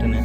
ಅಷ್ಟೇ.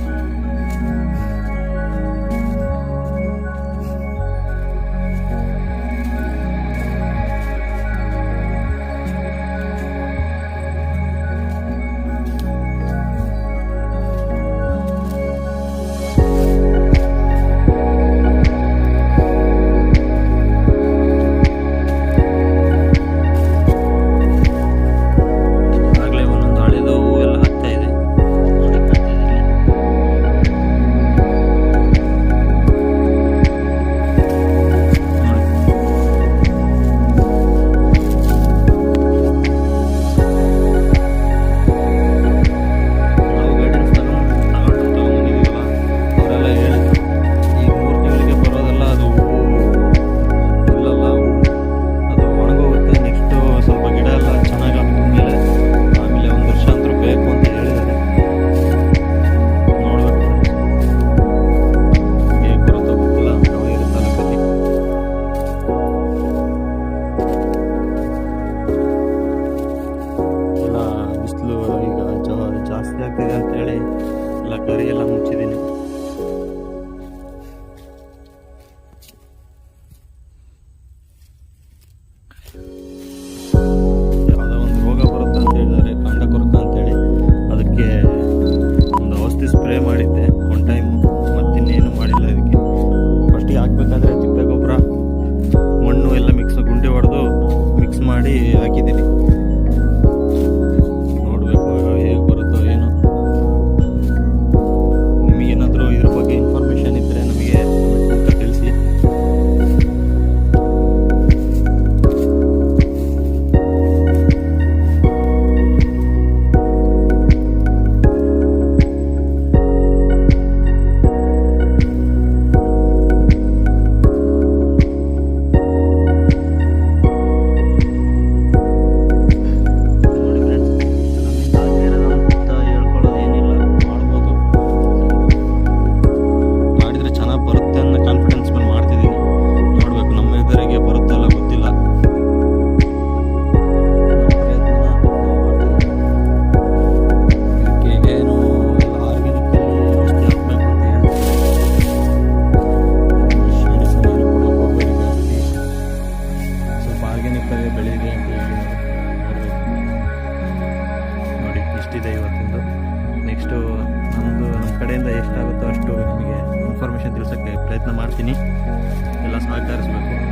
ಜಾಸ್ತಿ ಆಗ್ತಿದೆ ಅಂತೇಳಿ ಎಲ್ಲ ಗರಿ ಎಲ್ಲ ಮುಚ್ಚಿದ್ದೀನಿ. ಯಾವುದೋ ಒಂದು ರೋಗ ಬರುತ್ತೆ ಅಂತ ಹೇಳಿದ್ದಾರೆ, ಕಾಂಡ ಕೊರಕ ಅಂತೇಳಿ. ಅದಕ್ಕೆ ಒಂದು ಔಷಧಿ ಸ್ಪ್ರೇ ಮಾಡಿದ್ದೆ ಒನ್ ಟೈಮು, ಮತ್ತಿನ್ನೇನು ಮಾಡಿಲ್ಲ. ಇದಕ್ಕೆ ಫಸ್ಟಿಗೆ ಹಾಕ್ಬೇಕಾದ್ರೆ ತಿಪ್ಪೆ ಗೊಬ್ಬರ, ಮಣ್ಣು ಎಲ್ಲ ಗುಂಡಿ ಹೊಡೆದು ಮಿಕ್ಸ್ ಮಾಡಿ ಹಾಕಿದ್ದೀನಿ. ಬೆಳೆದಿದೆ ಅಂತ ಹೇಳಿ ನೋಡಿ. ಇಷ್ಟಿದೆ ಇವತ್ತಿಂದು. ನೆಕ್ಸ್ಟು ನಮ್ಮ ಕಡೆಯಿಂದ ಎಷ್ಟಾಗುತ್ತೋ ಅಷ್ಟು ನಿಮಗೆ ಇನ್ಫಾರ್ಮೇಷನ್ ತಿಳಿಸೋಕ್ಕೆ ಪ್ರಯತ್ನ ಮಾಡ್ತೀನಿ. ಎಲ್ಲ ಸಹಕರಿಸಬೇಕು.